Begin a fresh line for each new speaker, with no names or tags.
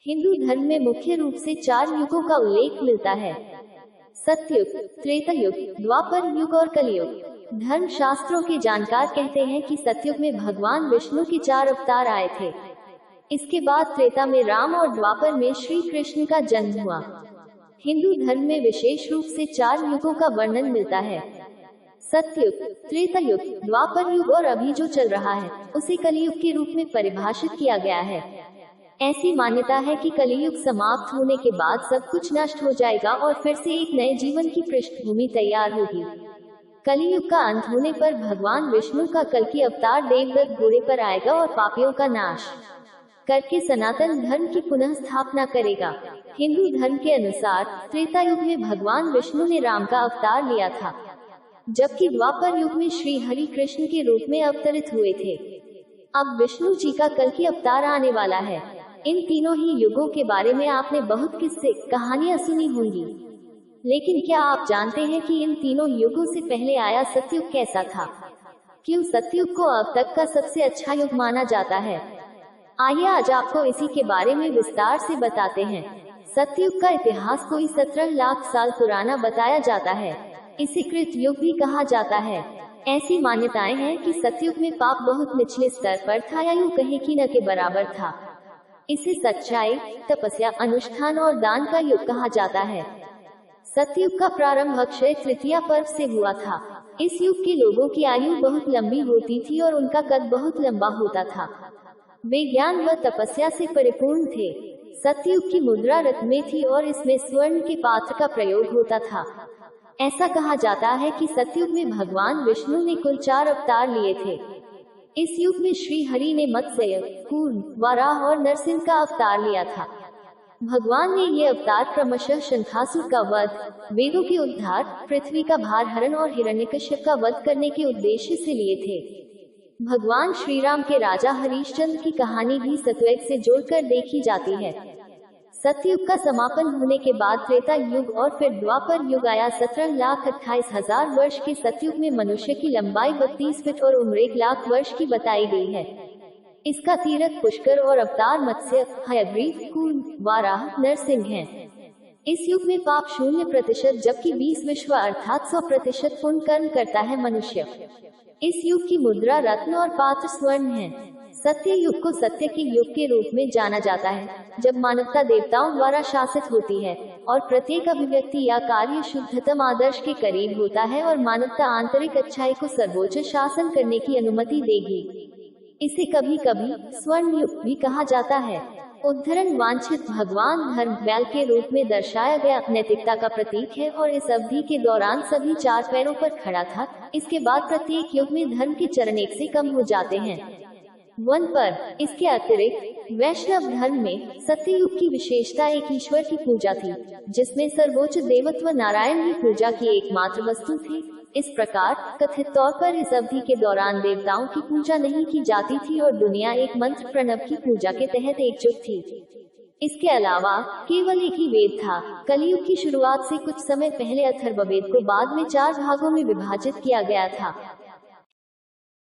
हिंदू धर्म में मुख्य रूप से 4 युगों का उल्लेख मिलता है: सतयुग, त्रेता युग, द्वापर युग और कलयुग। धर्म शास्त्रों के जानकार कहते हैं कि सतयुग में भगवान विष्णु के 4 अवतार आए थे। इसके बाद त्रेता में राम और द्वापर में श्री कृष्ण का जन्म हुआ। हिंदू धर्म में विशेष रूप से 4 युगों का वर्णन मिलता है: सतयुग, त्रेता युग, द्वापर युग और अभी जो चल रहा है उसे कलयुग के रूप में परिभाषित किया गया है। ऐसी मान्यता है कि कलयुग समाप्त होने के बाद सब कुछ नष्ट हो जाएगा और फिर से एक नए जीवन की पृष्ठभूमि तैयार होगी। कलयुग का अंत होने पर भगवान विष्णु का कल्कि अवतार देवदत्त घोड़े पर आएगा और पापियों का नाश करके सनातन धर्म की पुनः स्थापना करेगा। हिंदू धर्म के अनुसार त्रेता युग में भगवान विष्णु ने राम का अवतार लिया था, जबकि द्वापर युग में श्री हरि कृष्ण के रूप में अवतरित हुए थे। अब विष्णु जी का कल्कि अवतार आने वाला है। इन तीनों ही युगों के बारे में आपने बहुत किस्से कहानियां सुनी होंगी, लेकिन क्या आप जानते हैं कि इन तीनों युगों से पहले आया सतयुग कैसा था? क्यों सतयुग को अब तक का सबसे अच्छा युग माना जाता है? आइए आज आपको इसी के बारे में विस्तार से बताते हैं। सतयुग का इतिहास कोई 17 लाख साल पुराना बताया जाता है। इसे कृत युग भी कहा जाता है। ऐसी मान्यताएं हैं कि सतयुग में पाप बहुत निचले स्तर पर था या यूं कहें कि न के बराबर था। इसे सच्चाई, तपस्या, अनुष्ठान और दान का युग कहा जाता है। सतयुग का प्रारंभ अक्षय तृतीया पर्व से हुआ था। इस युग के लोगों की आयु बहुत लंबी होती थी और उनका कद बहुत लंबा होता था। वे ज्ञान व तपस्या से परिपूर्ण थे। सतयुग की मुद्रा रत्न में थी और इसमें स्वर्ण के पात्र का प्रयोग होता था। ऐसा कहा जाता है कि सतयुग में भगवान विष्णु ने कुल 4 अवतार लिए थे। इस युग में श्री हरि ने मत्स्य, कूर्म, वराह और नरसिंह का अवतार लिया था। भगवान ने ये अवतार क्रमशः शंखासुर का वध, वेदों के उद्धार, पृथ्वी का भार हरण और हिरण्यकश्यप का वध करने के उद्देश्य से लिए थे। भगवान श्री राम के राजा हरिश्चंद्र की कहानी भी सतयुग से जोड़कर देखी जाती है। सतयुग का समापन होने के बाद त्रेता युग और फिर द्वापर युग आया। 17,28,000 वर्ष के सतयुग में मनुष्य की लंबाई 32 फीट और उम्र 1 लाख वर्ष की बताई गई है। इसका तीरथ पुष्कर और अवतार मत्स्य, हयग्रीव, कूर्म, वाराह, नरसिंह हैं। इस युग में पाप 0%, जबकि 20 विश्व अर्थात 100% पुण्य कर्म करता है मनुष्य। इस युग की मुद्रा रत्न और पात्र स्वर्ण है। सत्य युग को सत्य के युग के रूप में जाना जाता है, जब मानवता देवताओं द्वारा शासित होती है और प्रत्येक अभिव्यक्ति या कार्य शुद्धतम आदर्श के करीब होता है और मानवता आंतरिक अच्छाई को सर्वोच्च शासन करने की अनुमति देगी। इसे कभी कभी स्वर्ण युग भी कहा जाता है। उद्धरण वांछित भगवान धर्म बैल के रूप में दर्शाया गया नैतिकता का प्रतीक है और इस अवधि के दौरान सभी 4 पैरों पर खड़ा था। इसके बाद प्रत्येक युग में धर्म के चरण एक से कम हो जाते हैं। वन पर इसके अतिरिक्त वैष्णव धर्म में सत्ययुग की विशेषता एक ईश्वर की पूजा थी, जिसमें सर्वोच्च देवत्व नारायण ही पूजा की एकमात्र वस्तु थी। इस प्रकार कथित तौर पर इस अवधि के दौरान देवताओं की पूजा नहीं की जाती थी और दुनिया एक मंत्र प्रणव की पूजा के तहत एकजुट थी। इसके अलावा केवल एक ही वेद था। कलयुग की शुरुआत से कुछ समय पहले अथर्ववेद को बाद में 4 भागों में विभाजित किया गया था।